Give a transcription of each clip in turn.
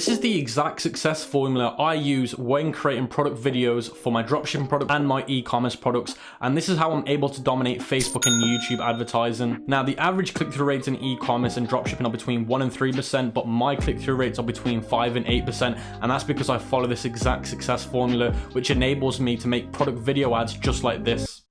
This is the exact success formula I use when creating product videos for my dropshipping product and my e-commerce products, and this is how I'm able to dominate Facebook and YouTube advertising. Now, the average click-through rates in e-commerce and dropshipping are between 1 and 3%, but my click-through rates are between 5 and 8%, and that's because I follow this exact success formula, which enables me to make product video ads just like this.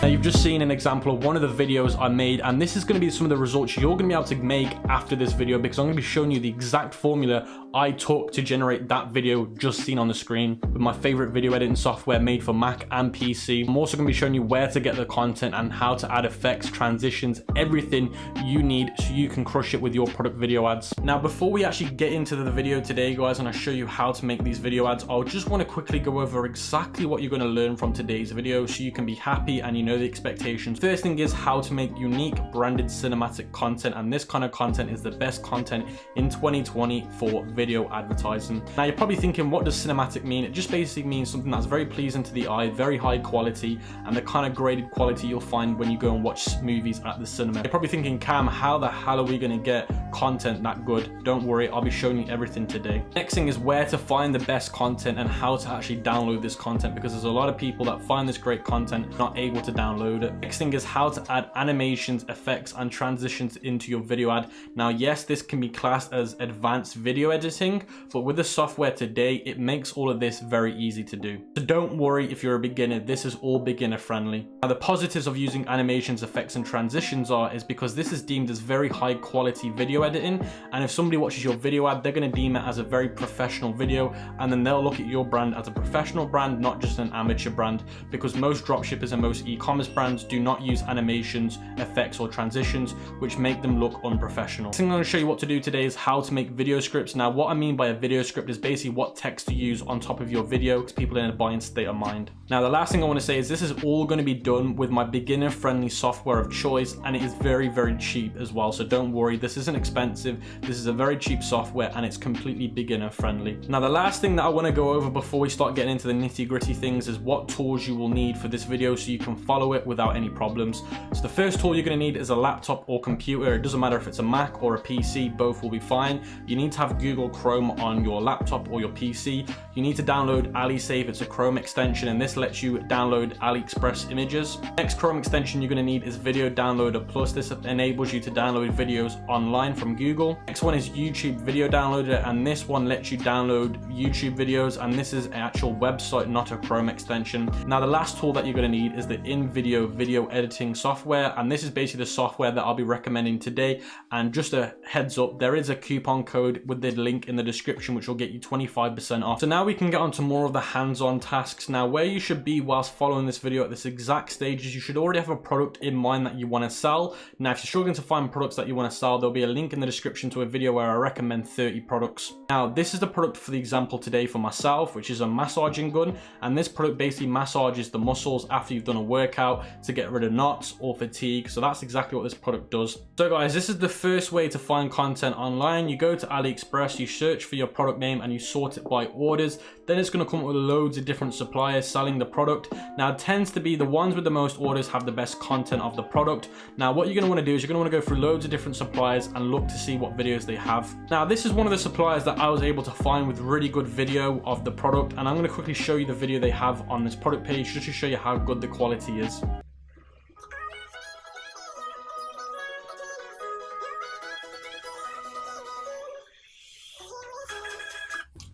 Now, you've just seen an example of one of the videos I made, and this is going to be some of the results you're going to be able to make after this video, because I'm going to be showing you the exact formula I took to generate that video just seen on the screen with my favorite video editing software made for Mac and PC. I'm also going to be showing you where to get the content and how to add effects, transitions, everything you need so you can crush it with your product video ads. Now, before we actually get into the video today, guys, and I show you how to make these video ads, I just want to quickly go over exactly what you're going to learn from today's video so you can be happy and you know the expectations. First thing is how to make unique branded cinematic content, and this kind of content is the best content in 2020 for video advertising. Now, you're probably thinking, what does cinematic mean? It just basically means something that's very pleasing to the eye, very high quality, and the kind of graded quality you'll find when you go and watch movies at the cinema. You're probably thinking, Cam, how the hell are we going to get content that good? Don't worry, I'll be showing you everything today. Next thing is where to find the best content and how to actually download this content, because there's a lot of people that find this great content not able to download it. Next thing is how to add animations, effects, and transitions into your video ad. Now, yes, this can be classed as advanced video editing, but with the software today, it makes all of this very easy to do. So don't worry if you're a beginner, this is all beginner friendly. Now, the positives of using animations, effects, and transitions is because this is deemed as very high quality video editing, and if somebody watches your video ad, they're going to deem it as a very professional video, and then they'll look at your brand as a professional brand, not just an amateur brand, because most dropshippers and most e-commerce brands do not use animations, effects, or transitions, which make them look unprofessional. The thing I'm going to show you what to do today is how to make video scripts. Now, what I mean by a video script is basically what text to use on top of your video, because people are in a buying state of mind. Now, the last thing I want to say is this is all going to be done with my beginner friendly software of choice, and it is very, very cheap as well. So don't worry, this isn't expensive. This is a very cheap software, and it's completely beginner friendly. Now, the last thing that I want to go over before we start getting into the nitty gritty things is what tools you will need for this video so you can follow it without any problems. So the first tool you're going to need is a laptop or computer. It doesn't matter if it's a Mac or a PC, both will be fine. You need to have Google Chrome on your laptop or your PC. You need to download AliSave. It's a Chrome extension, and this lets you download AliExpress images. Next Chrome extension you're going to need is Video Downloader Plus. This enables you to download videos online from Google. Next one is YouTube Video Downloader, and this one lets you download YouTube videos, and this is an actual website, not a Chrome extension. Now, the last tool that you're going to need is the InVideo video editing software, and this is basically the software that I'll be recommending today. And just a heads up, there is a coupon code with the link in the description which will get you 25% off. So now we can get on to more of the hands-on tasks. Now, where you should be whilst following this video at this exact stage is you should already have a product in mind that you want to sell. Now, if you're struggling to find products that you want to sell, there'll be a link in the description to a video where I recommend 30 products. Now, this is the product for the example today for myself, which is a massaging gun, and this product basically massages the muscles after you've done a workout to get rid of knots or fatigue. So that's exactly what this product does. So guys, this is the first way to find content online. You go to AliExpress, you search for your product name, and you sort it by orders. Then it's going to come up with loads of different suppliers selling the product. Now, it tends to be the ones with the most orders have the best content of the product. Now, what you're going to want to do is you're going to want to go through loads of different suppliers and look to see what videos they have. Now, this is one of the suppliers that I was able to find with really good video of the product, and I'm going to quickly show you the video they have on this product page just to show you how good the quality is.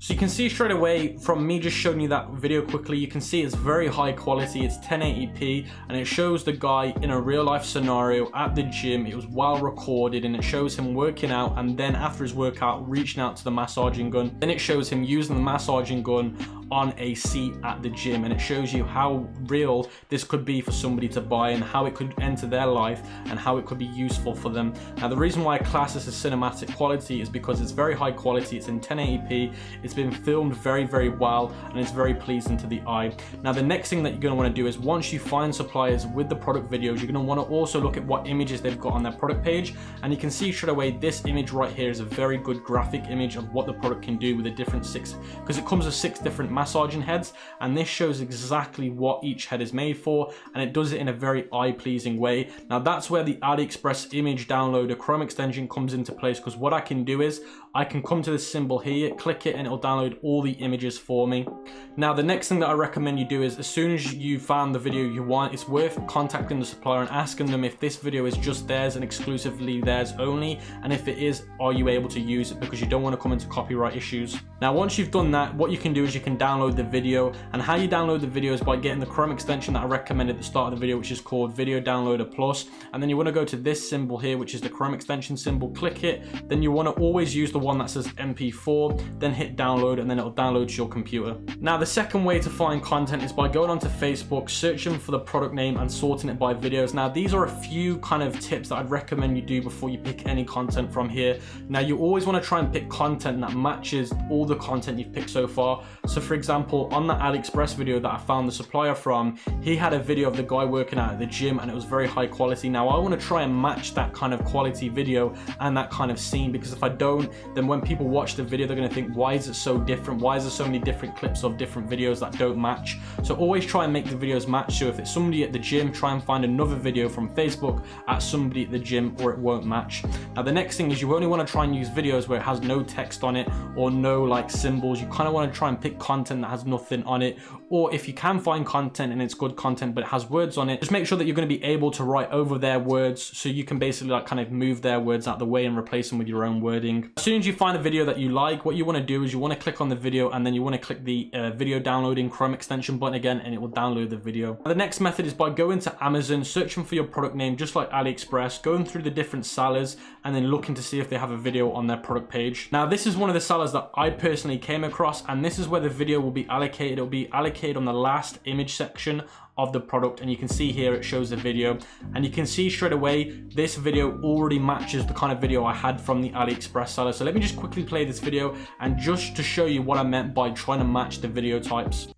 So you can see straight away from me just showing you that video quickly, you can see it's very high quality, it's 1080p, and it shows the guy in a real life scenario at the gym. It was well recorded, and it shows him working out, and then after his workout reaching out to the massaging gun. Then it shows him using the massaging gun on a seat at the gym, and it shows you how real this could be for somebody to buy, and how it could enter their life, and how it could be useful for them. Now the reason why I class this as cinematic quality is because it's very high quality, it's in 1080p, it's been filmed very, very well, and it's very pleasing to the eye. Now the next thing that you're going to want to do is, once you find suppliers with the product videos, you're going to want to also look at what images they've got on their product page, and you can see straight away this image right here is a very good graphic image of what the product can do with the different because it comes with 6 different massaging heads, and this shows exactly what each head is made for, and it does it in a very eye-pleasing way. Now that's where the AliExpress image downloader Chrome extension comes into place, because what I can do is I can come to this symbol here, click it, and it'll download all the images for me. Now the next thing that I recommend you do is, as soon as you found the video you want, it's worth contacting the supplier and asking them if this video is just theirs and exclusively theirs only, and if it is, are you able to use it, because you don't want to come into copyright issues. Now once you've done that, what you can do is you can download the video, and how you download the video is by getting the Chrome extension that I recommended at the start of the video, which is called Video Downloader Plus, and then you want to go to this symbol here, which is the Chrome extension symbol, click it, then you want to always use the one that says MP4, then hit download, and then it'll download to your computer. Now the second way to find content is by going onto Facebook, searching for the product name and sorting it by videos. Now these are a few kind of tips that I'd recommend you do before you pick any content from here. Now you always want to try and pick content that matches all the content you've picked so far. So for example, on that AliExpress video that I found the supplier from, he had a video of the guy working out at the gym, and it was very high quality. Now I want to try and match that kind of quality video and that kind of scene, because if I don't, then when people watch the video, they're going to think, why is it so different? Why is there so many different clips of different videos that don't match? So always try and make the videos match. So if it's somebody at the gym, try and find another video from Facebook at somebody at the gym, or it won't match. Now the next thing is, you only want to try and use videos where it has no text on it or no like symbols. You kind of want to try and pick content that has nothing on it, or if you can find content and it's good content but it has words on it, just make sure that you're going to be able to write over their words, so you can basically like kind of move their words out the way and replace them with your own wording. As soon as you find a video that you like, what you want to do is you want to click on the video, and then you want to click the video downloading Chrome extension button again, and it will download the video. Now, the next method is by going to Amazon, searching for your product name just like AliExpress, going through the different sellers, and then looking to see if they have a video on their product page. Now this is one of the sellers that I personally came across, and this is where the video will be allocated. It will be allocated on the last image section of the product, and you can see here it shows the video, and you can see straight away this video already matches the kind of video I had from the AliExpress seller. So let me just quickly play this video, and just to show you what I meant by trying to match the video types.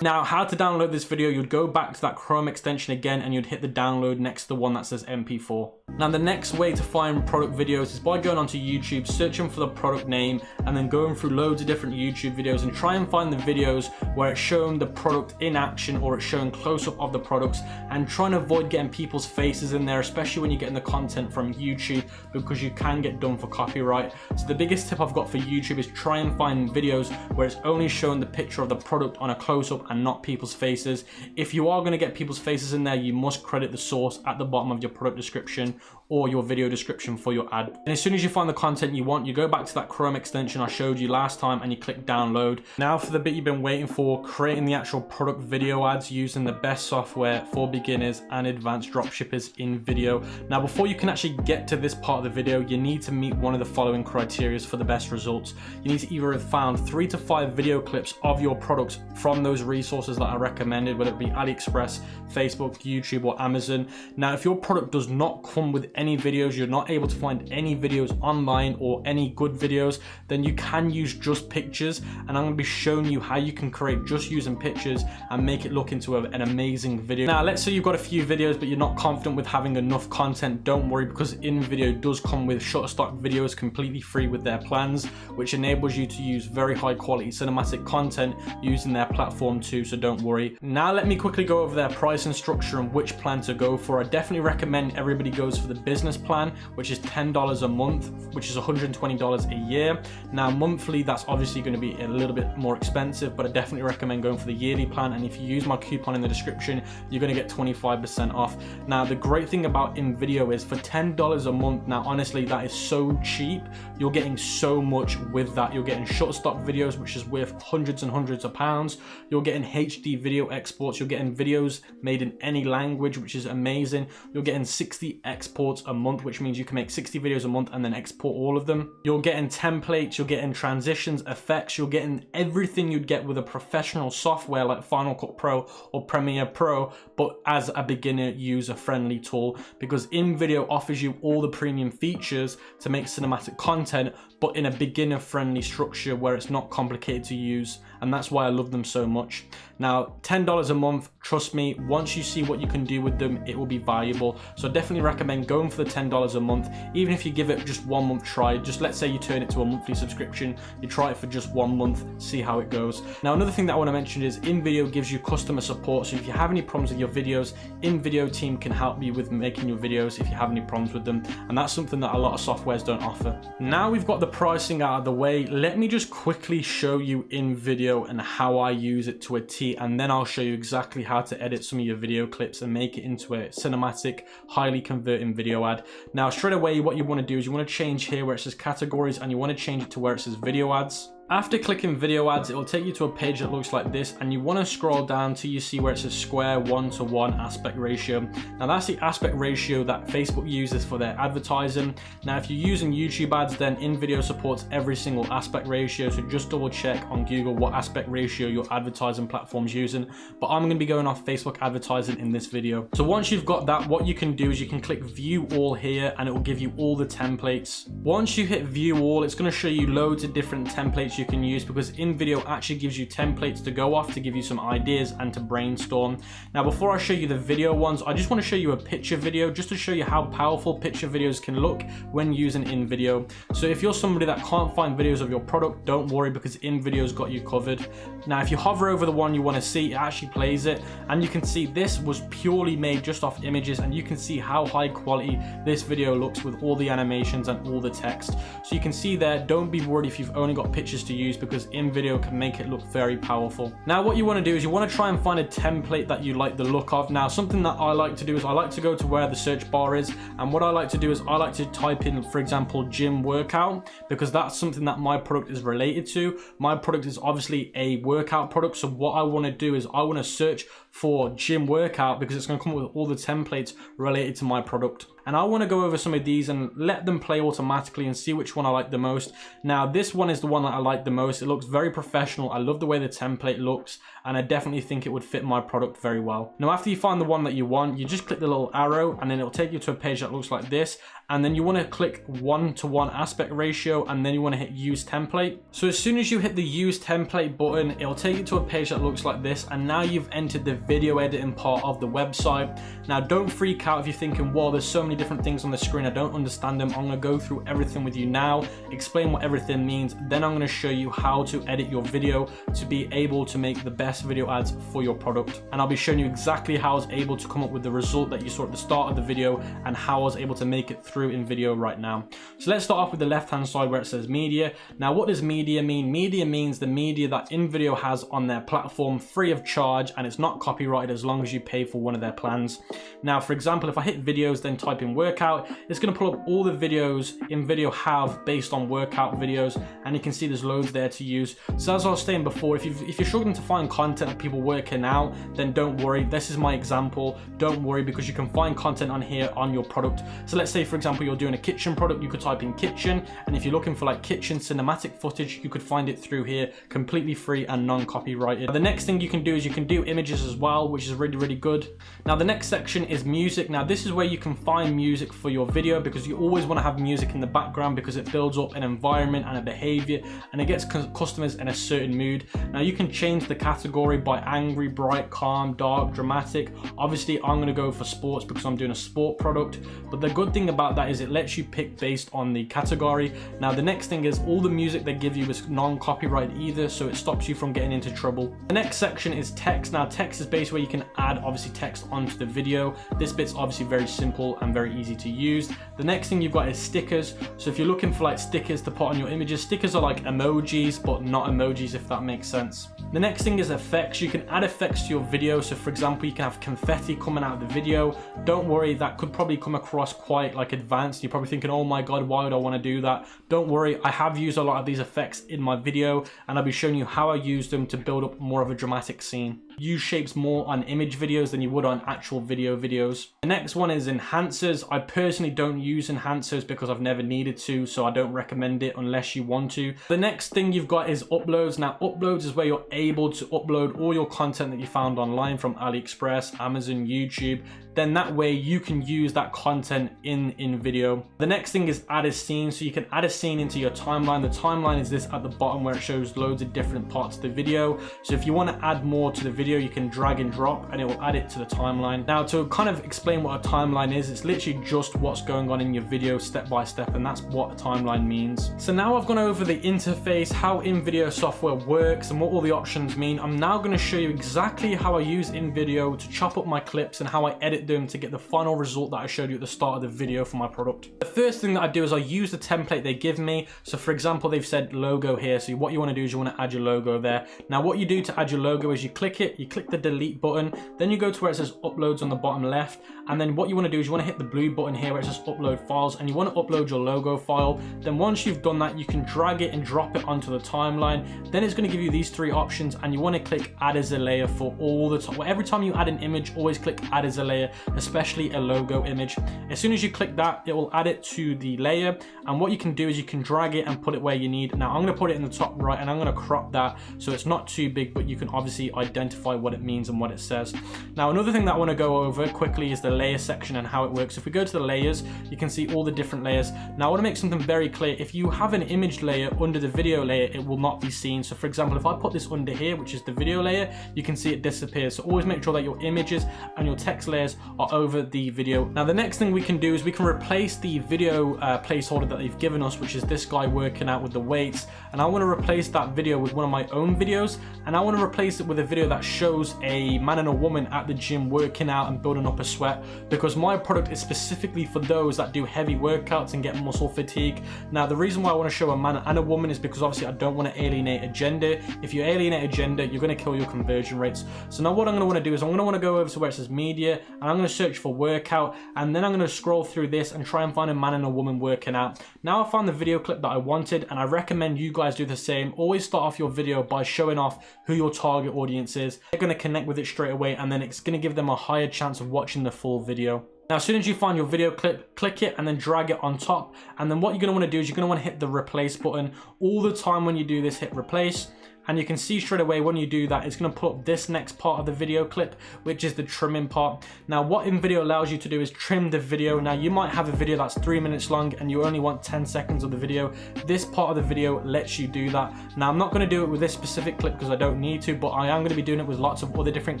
Now, how to download this video, you'd go back to that Chrome extension again, and you'd hit the download next to the one that says MP4. Now, the next way to find product videos is by going onto YouTube, searching for the product name, and then going through loads of different YouTube videos, and try and find the videos where it's showing the product in action, or it's showing close-up of the products, and trying to avoid getting people's faces in there, especially when you're getting the content from YouTube, because you can get done for copyright. So the biggest tip I've got for YouTube is try and find videos where it's only showing the picture of the product on a close-up and not people's faces. If you are going to get people's faces in there, you must credit the source at the bottom of your product description or your video description for your ad. And as soon as you find the content you want, you go back to that Chrome extension I showed you last time, and you click download. Now for the bit you've been waiting for, creating the actual product video ads using the best software for beginners and advanced dropshippers in video. Now before you can actually get to this part of the video, you need to meet one of the following criteria for the best results. You need to either have found 3 to 5 video clips of your products from those resources that I recommended, whether it be AliExpress, Facebook, YouTube, or Amazon. Now if your product does not come with any videos, you're not able to find any videos online or any good videos, then you can use just pictures, and I'm going to be showing you how you can create just using pictures and make it look into an amazing video. Now let's say you've got a few videos but you're not confident with having enough content. Don't worry, because InVideo does come with Shutterstock videos completely free with their plans, which enables you to use very high quality cinematic content using their platform too, so don't worry. Now let me quickly go over their pricing structure and which plan to go for. I definitely recommend everybody goes for the business plan, which is $10 a month, which is $120 a year. Now monthly, that's obviously going to be a little bit more expensive, but I definitely recommend going for the yearly plan. And if you use my coupon in the description, you're going to get 25% off. Now the great thing about InVideo is for $10 a month, now honestly that is so cheap. You're getting so much with that. You're getting Shutterstock videos, which is worth hundreds and hundreds of pounds. You're getting HD video exports. You're getting videos made in any language, which is amazing. You're getting 60 exports a month, which means you can make 60 videos a month and then export all of them. You're getting templates, you're getting transitions, effects, you're getting everything you'd get with a professional software like Final Cut Pro or Premiere Pro, but as a beginner user-friendly tool, because InVideo offers you all the premium features to make cinematic content, but in a beginner-friendly structure where it's not complicated to use, and that's why I love them so much. Now, $10 a month, trust me, once you see what you can do with them, it will be valuable. So I definitely recommend going for the $10 a month, even if you give it just 1 month try. Just let's say you turn it to a monthly subscription, you try it for just 1 month, see how it goes. Now, another thing that I want to mention is InVideo gives you customer support. So if you have any problems with your videos, InVideo team can help you with making your videos if you have any problems with them. And that's something that a lot of softwares don't offer. Now we've got the pricing out of the way, let me just quickly show you InVideo and how I use it to a T, and then I'll show you exactly how to edit some of your video clips and make it into a cinematic, highly converting video ad. Now straight away, what you want to do is you want to change here where it says categories, and you want to change it to where it says video ads. After clicking video ads, it will take you to a page that looks like this, and you want to scroll down till you see where it says square 1:1 aspect ratio. Now that's the aspect ratio that Facebook uses for their advertising. Now if you're using YouTube ads, then InVideo supports every single aspect ratio, so just double check on Google what aspect ratio your advertising platform's using, but I'm going to be going off Facebook advertising in this video. So once you've got that, what you can do is you can click view all here, and it will give you all the templates. Once you hit view all, it's going to show you loads of different templates you can use, because InVideo actually gives you templates to go off to give you some ideas and to brainstorm. Now before I show you the video ones, I just want to show you a picture video just to show you how powerful picture videos can look when using InVideo. So if you're somebody that can't find videos of your product, don't worry, because InVideo's got you covered. Now if you hover over the one you want to see, it actually plays it, and you can see this was purely made just off images, and you can see how high quality this video looks with all the animations and all the text. So you can see there, don't be worried if you've only got pictures to use, because InVideo can make it look very powerful. Now what you want to do is you want to try and find a template that you like the look of. Now something that I like to do is I like to go to where the search bar is, and what I like to do is I like to type in, for example, gym workout, because that's something that my product is related to. My product is obviously a workout product, so what I want to do is I want to search for gym workout, because it's going to come up with all the templates related to my product. And I want to go over some of these and let them play automatically and see which one I like the most. Now this one is the one that I like the most. It looks very professional. I love the way the template looks, and I definitely think it would fit my product very well. Now after you find the one that you want, you just click the little arrow, and then it'll take you to a page that looks like this, and then you want to click 1:1 aspect ratio, and then you want to hit use template. So as soon as you hit the use template button, it'll take you to a page that looks like this, and now you've entered the video editing part of the website. Now don't freak out if you're thinking, whoa, there's so many different things on the screen, I don't understand them. I'm going to go through everything with you now, explain what everything means, then I'm going to show you how to edit your video to be able to make the best video ads for your product. And I'll be showing you exactly how I was able to come up with the result that you saw at the start of the video, and how I was able to make it through in video right now. So let's start off with the left hand side where it says media. Now what does media mean? Media means the media that InVideo has on their platform free of charge, and it's not copyrighted as long as you pay for one of their plans. Now for example, if I hit videos then type in workout, it's going to pull up all the videos InVideo have based on workout videos, and you can see there's loads there to use. So as I was saying before, if you're struggling to find content of people working out, then don't worry, this is my example. Don't worry, because you can find content on here on your product. So let's say for example you're doing a kitchen product, you could type in kitchen, and if you're looking for like kitchen cinematic footage, you could find it through here completely free and non-copyrighted. The next thing you can do is you can do images as well, which is really good. Now the next section is music. Now this is where you can find find music for your video, because you always want to have music in the background because it builds up an environment and a behavior, and it gets customers in a certain mood. Now you can change the category by angry, bright, calm, dark, dramatic. Obviously I'm going to go for sports because I'm doing a sport product, but the good thing about that is it lets you pick based on the category. Now the next thing is all the music they give you is non-copyright either, so it stops you from getting into trouble. The next section is text. Now text is basically where you can add obviously text onto the video. This bit's obviously very simple and very easy to use. The next thing you've got is stickers. So if you're looking for like stickers to put on your images, stickers are like emojis but not emojis, if that makes sense. The next thing is effects. You can add effects to your video. So for example, you can have confetti coming out of the video. Don't worry, that could probably come across quite like advanced. You're probably thinking, oh my god, why would I want to do that? Don't worry, I have used a lot of these effects in my video, and I'll be showing you how I use them to build up more of a dramatic scene. Use shapes more on image videos than you would on actual videos. The next one is enhancers. I personally don't use enhancers because I've never needed to, so I don't recommend it unless you want to. The next thing you've got is uploads. Now uploads is where you're able to upload all your content that you found online from AliExpress, Amazon, YouTube. Then that way you can use that content in video. The next thing is add a scene. So you can add a scene into your timeline. The timeline is this at the bottom where it shows loads of different parts of the video. So if you want to add more to the video, you can drag and drop and it will add it to the timeline. Now to kind of explain what a timeline is, it's literally just what's going on in your video step by step, and that's what a timeline means. So now I've gone over the interface, how InVideo software works and what all the options mean. I'm now going to show you exactly how I use InVideo to chop up my clips and how I edit them to get the final result that I showed you at the start of the video for my product. The first thing that I do is I use the template they give me. So for example, they've said logo here. So what you want to do is you want to add your logo there. Now what you do to add your logo is you click it, you click the delete button, then you go to where it says uploads on the bottom left, and then what you want to do is you want to hit the blue button here where it says upload files, and you want to upload your logo file. Then once you've done that, you can drag it and drop it onto the timeline. Then it's going to give you these three options, and you want to click add as a layer for all the time. Well, every time you add an image, always click add as a layer, especially a logo image. As soon as you click that, it will add it to the layer, and what you can do is you can drag it and put it where you need. Now I'm going to put it in the top right, and I'm going to crop that so it's not too big, but you can obviously identify what it means and what it says. Now another thing that I want to go over quickly is the layer section and how it works. If we go to the layers, you can see all the different layers. Now I want to make something very clear. If you have an image layer under the video layer, it will not be seen. So for example, if I put this under here, which is the video layer, you can see it disappears. So always make sure that your images and your text layers are over the video. Now the next thing we can do is we can replace the video placeholder that they've given us, which is this guy working out with the weights, and I want to replace that video with one of my own videos, and I want to replace it with a video that shows a man and a woman at the gym working out and building up a sweat, because my product is specifically for those that do heavy workouts and get muscle fatigue. Now the reason why I want to show a man and a woman is because obviously I don't want to alienate a gender. If you alienate a gender, you're going to kill your conversion rates. So now what I'm going to want to do is I'm going to want to go over to where it says media, and I'm going to search for workout, and then I'm going to scroll through this and try and find a man and a woman working out. Now I found the video clip that I wanted, and I recommend you guys do the same. Always start off your video by showing off who your target audience is. They're going to connect with it straight away, and then it's going to give them a higher chance of watching the full video. Now as soon as you find your video clip, click it and then drag it on top, and then what you're going to want to do is you're going to want to hit the replace button. All the time when you do this, hit replace, and you can see straight away when you do that, it's going to pull up this next part of the video clip, which is the trimming part. Now what InVideo allows you to do is trim the video. Now you might have a video that's 3 minutes long and you only want 10 seconds of the video. This part of the video lets you do that. Now I'm not going to do it with this specific clip because I don't need to, but I am going to be doing it with lots of other different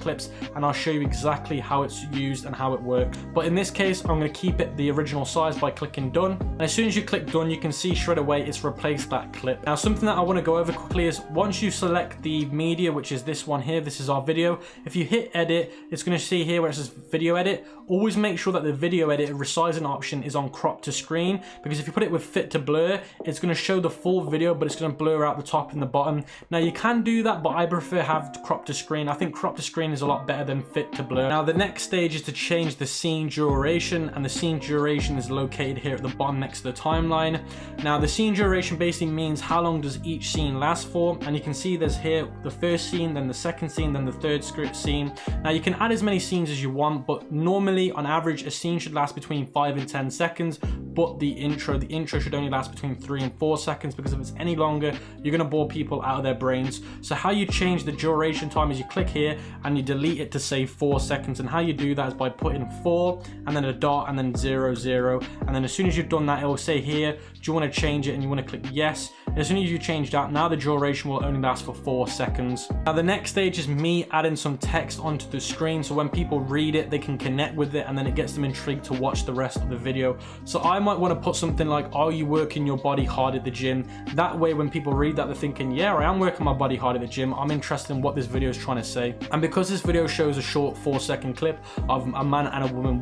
clips, and I'll show you exactly how it's used and how it works. But in this case, I'm going to keep it the original size by clicking done. And as soon as you click done, you can see straight away it's replaced that clip. Now something that I want to go over quickly is once you select the media, which is this one here, this is our video. If you hit edit, it's going to see here where it says video edit. Always make sure that the video edit resizing option is on crop to screen, because if you put it with fit to blur, it's going to show the full video, but it's going to blur out the top and the bottom. Now you can do that, but I prefer have crop to screen. I think crop to screen is a lot better than fit to blur. Now the next stage is to change the scene duration, and the scene duration is located here at the bottom next to the timeline. Now the scene duration basically means how long does each scene last for, and you can see there's here the first scene, then the second scene, then the third script scene. Now you can add as many scenes as you want, but normally on average a scene should last between 5 and 10 seconds, but the intro should only last between 3 and 4 seconds, because if it's any longer, you're gonna bore people out of their brains. So how you change the duration time is you click here and you delete it to say 4 seconds. And how you do that is by putting 4 and then a dot and then 0, 0. And then as soon as you've done that, it will say here, do you wanna change it? And you wanna click yes. As soon as you change that, now the duration will only last for 4 seconds. Now the next stage is me adding some text onto the screen, so when people read it, they can connect with it, and then it gets them intrigued to watch the rest of the video. So I might want to put something like, are you working your body hard at the gym? That way when people read that, they're thinking, yeah, I am working my body hard at the gym. I'm interested in what this video is trying to say. And because this video shows a short 4-second clip of a man and a woman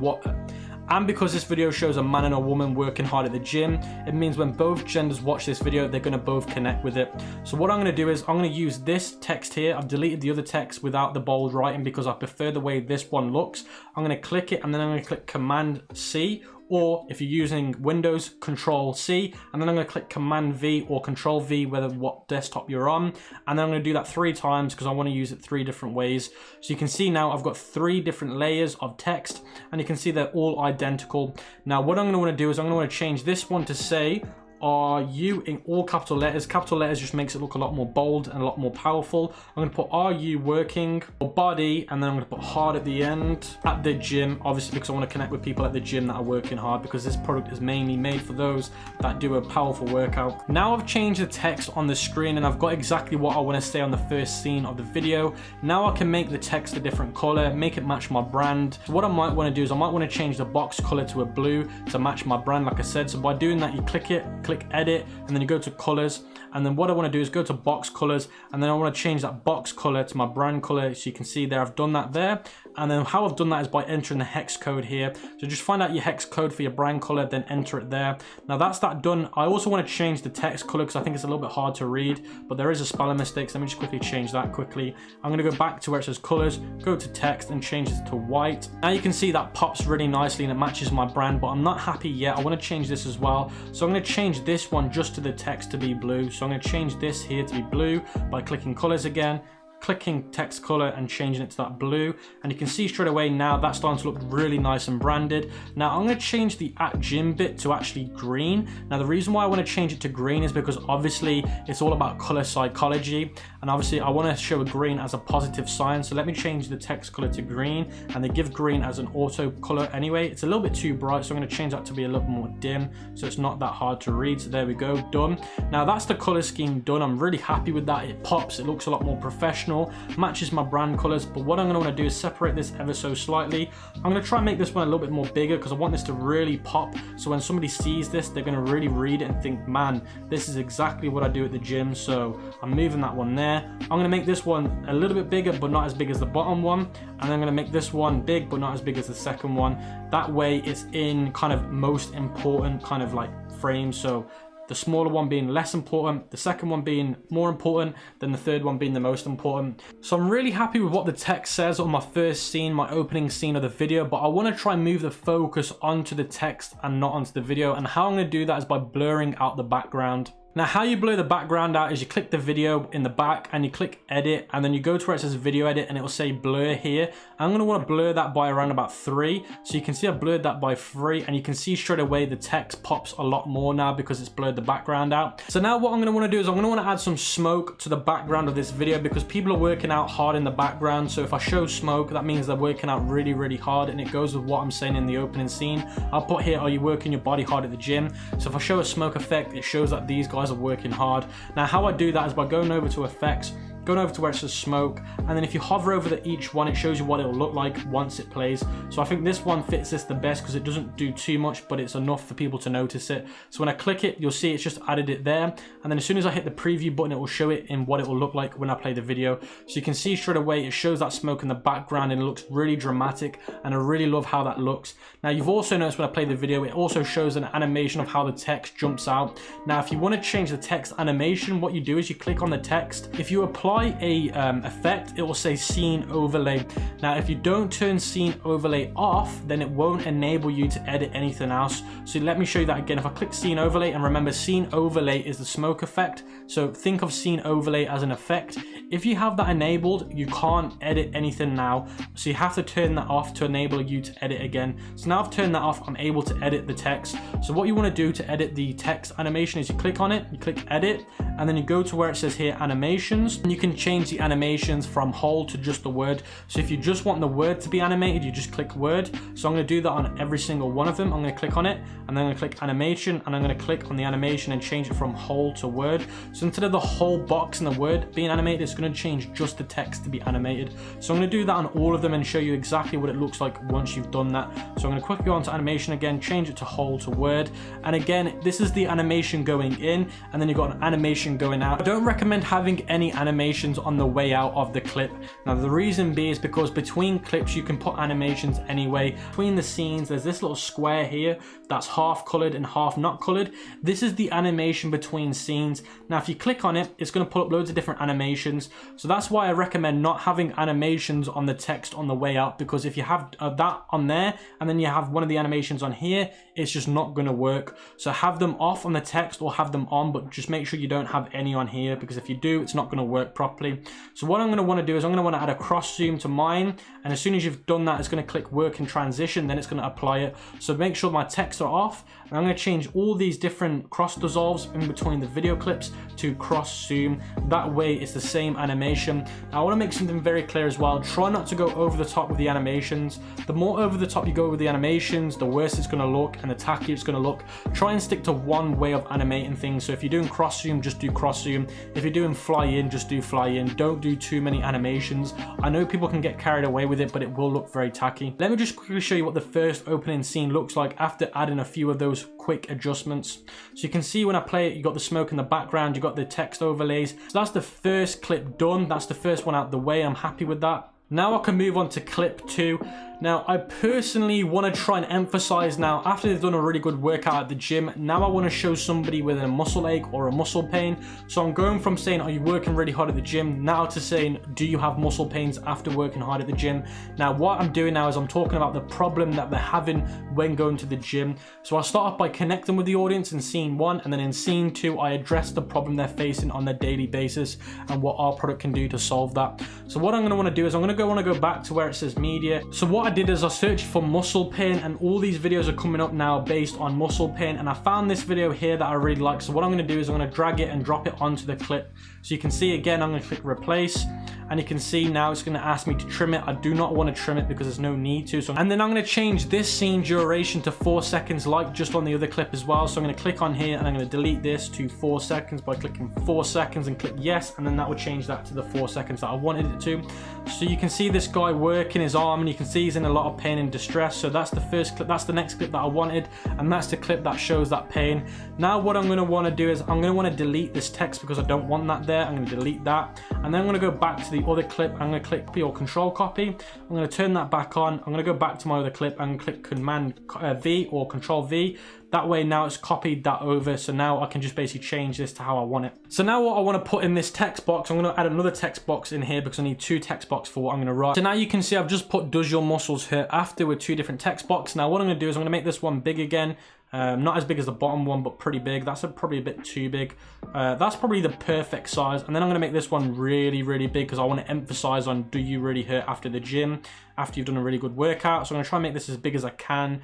because this video shows a man and a woman working hard at the gym, it means when both genders watch this video, they're going to both connect with it. So what I'm going to do is I'm going to use this text here. I've deleted the other text without the bold writing because I prefer the way this one looks. I'm going to click it and then I'm going to click Command C, or if you're using Windows, Control C, and then I'm going to click Command V or Control V, whether what desktop you're on, and then I'm going to do that 3 times because I want to use it 3 different ways. So you can see now I've got 3 different layers of text, and you can see they're all identical. Now what I'm going to want to do is I'm going to want to change this one to say, are you, in all capital letters. Capital letters just makes it look a lot more bold and a lot more powerful. I'm going to put, are you working your body, and then I'm going to put hard at the end, at the gym, obviously because I want to connect with people at the gym that are working hard, because this product is mainly made for those that do a powerful workout. Now I've changed the text on the screen and I've got exactly what I want to say on the first scene of the video. Now I can make the text a different color, make it match my brand. So what I might want to do is I might want to change the box color to a blue to match my brand, like I said. So by doing that, you click it, click edit, and then you go to colors, and then what I want to do is go to box colors, and then I want to change that box color to my brand color. So you can see there I've done that there, and then how I've done that is by entering the hex code here. So just find out your hex code for your brand color, then enter it there. Now that's that done. I also want to change the text color because I think it's a little bit hard to read, but there is a spelling mistake, so let me just quickly change that quickly. I'm going to go back to where it says colors, go to text and change it to white. Now you can see that pops really nicely and it matches my brand, but I'm not happy yet. I want to change this as well. So I'm going to change this one just to the text to be blue. So I'm going to change this here to be blue by clicking colors again, clicking text color and changing it to that blue, and you can see straight away now that's starting to look really nice and branded. Now I'm going to change the at gym bit to actually green. Now the reason why I want to change it to green is because obviously it's all about color psychology, and obviously I want to show a green as a positive sign. So let me change the text color to green, and they give green as an auto color anyway. It's a little bit too bright, so I'm going to change that to be a little more dim so it's not that hard to read. So there we go, done. Now that's the color scheme done. I'm really happy with that. It pops, it looks a lot more professional, matches my brand colors. But what I'm going to want to do is separate this ever so slightly. I'm going to try and make this one a little bit more bigger because I want this to really pop, so when somebody sees this they're going to really read it and think, man, this is exactly what I do at the gym. So I'm moving that one there. I'm going to make this one a little bit bigger but not as big as the bottom one, and I'm going to make this one big but not as big as the second one. That way it's in kind of most important kind of like frame, so the smaller one being less important, the second one being more important, then the third one being the most important. So I'm really happy with what the text says on my first scene, my opening scene of the video, but I want to try and move the focus onto the text and not onto the video. And how I'm going to do that is by blurring out the background. Now how you blur the background out is you click the video in the back and you click edit, and then you go to where it says video edit and it will say blur here. I'm going to want to blur that by around about 3. So you can see I blurred that by 3, and you can see straight away the text pops a lot more now because it's blurred the background out. So now what I'm going to want to do is I'm going to want to add some smoke to the background of this video because people are working out hard in the background. So if I show smoke, that means they're working out really, really hard, and it goes with what I'm saying in the opening scene. I'll put here, are you working your body hard at the gym? So if I show a smoke effect, it shows that these guys are working hard. Now how I do that is by going over to effects, going over to where it says smoke, and then if you hover over each one, it shows you what it will look like once it plays. So I think this one fits this the best because it doesn't do too much, but it's enough for people to notice it. So when I click it, you'll see it's just added it there, and then as soon as I hit the preview button, it will show it in what it will look like when I play the video. So you can see straight away it shows that smoke in the background and it looks really dramatic, and I really love how that looks. Now you've also noticed when I play the video, it also shows an animation of how the text jumps out. Now if you want to change the text animation, what you do is you click on the text. If you apply apply a effect, it will say scene overlay. Now if you don't turn scene overlay off, then it won't enable you to edit anything else. So let me show you that again. If I click scene overlay, and remember scene overlay is the smoke effect, so think of scene overlay as an effect. If you have that enabled, you can't edit anything now, so you have to turn that off to enable you to edit again. So now I've turned that off, I'm able to edit the text. So what you want to do to edit the text animation is you click on it, you click edit, and then you go to where it says here animations, and you can change the animations from whole to just the word. So if you just want the word to be animated, you just click word. So I'm going to do that on every single one of them. I'm going to click on it, and then I'm going to click animation, and I'm going to click on the animation and change it from whole to word. So instead of the whole box and the word being animated, it's going to change just the text to be animated. So I'm going to do that on all of them and show you exactly what it looks like once you've done that. So I'm going to quickly go on to animation again, change it to whole to word, and again this is the animation going in, and then you've got an animation going out. I don't recommend having any animations on the way out of the clip. Now the reason being is because between clips you can put animations anyway. Between the scenes there's this little square here that's half colored and half not colored. This is the animation between scenes. Now if you click on it, it's going to pull up loads of different animations. So that's why I recommend not having animations on the text on the way out, because if you have that on there and then you have one of the animations on here, it's just not going to work. So have them off on the text or have them on, but just make sure you don't have any on here, because if you do, it's not going to work properly. So what I'm going to want to do is I'm going to want to add a cross zoom to mine, and as soon as you've done that, it's going to click work and transition, then it's going to apply it. So make sure my texts are off, and I'm going to change all these different cross dissolves in between the video clips to cross zoom. That way it's the same animation. Now I want to make something very clear as well. Try not to go over the top with the animations. The more over the top you go with the animations, the worse it's going to look and the tackier it's going to look. Try and stick to one way of animating things. So if you're doing cross zoom, just do cross zoom. If you're doing fly in, just do fly in. Don't do too many animations. I know people can get carried away with it, but it will look very tacky. Let me just quickly show you what the first opening scene looks like after adding a few of those quick adjustments. So you can see when I play it, you got the smoke in the background, you got the text overlays. So that's the first clip done. That's the first one out the way. I'm happy with that. Now I can move on to clip 2. Now I personally want to try and emphasize now, after they've done a really good workout at the gym, now I want to show somebody with a muscle ache or a muscle pain. So I'm going from saying, are you working really hard at the gym, now to saying, do you have muscle pains after working hard at the gym? Now what I'm doing now is I'm talking about the problem that they're having when going to the gym. So I'll start off by connecting with the audience in scene 1, and then in scene 2 I address the problem they're facing on their daily basis and what our product can do to solve that. So what I'm going to want to do is I'm going to want to go back to where it says media. So what I did is I searched for muscle pain, and all these videos are coming up now based on muscle pain, and I found this video here that I really like. So what I'm going to do is I'm going to drag it and drop it onto the clip. So you can see again, I'm going to click replace, and you can see now it's going to ask me to trim it. I do not want to trim it because there's no need to. So, and then I'm going to change this scene duration to 4 seconds like just on the other clip as well. So I'm going to click on here and I'm going to delete this to 4 seconds by clicking 4 seconds and click yes, and then that will change that to the 4 seconds that I wanted it to. So you can see this guy working his arm, and you can see he's in a lot of pain and distress. So that's the first clip, that's the next clip that I wanted, and that's the clip that shows that pain. Now what I'm going to want to do is I'm going to want to delete this text because I don't want that there. I'm going to delete that, and then I'm going to go back to the other clip. I'm going to click copy or control copy. I'm going to turn that back on. I'm going to go back to my other clip and click command V or control V. That way now it's copied that over, so now I can just basically change this to how I want it. So now what I want to put in this text box, I'm going to add another text box in here because I need 2 text boxes for what I'm going to write. So now you can see I've just put does your muscles hurt after with 2 different text boxes. Now what I'm going to do is I'm going to make this one big again. Not as big as the bottom one, but pretty big. That's probably a bit too big. That's probably the perfect size. And then I'm going to make this one really, really big because I want to emphasize on do you really hurt after the gym, after you've done a really good workout. So I'm going to try and make this as big as I can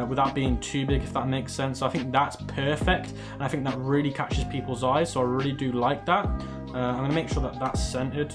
without being too big, if that makes sense. So I think that's perfect, and I think that really catches people's eyes. So I really do like that. I'm going to make sure that that's centered.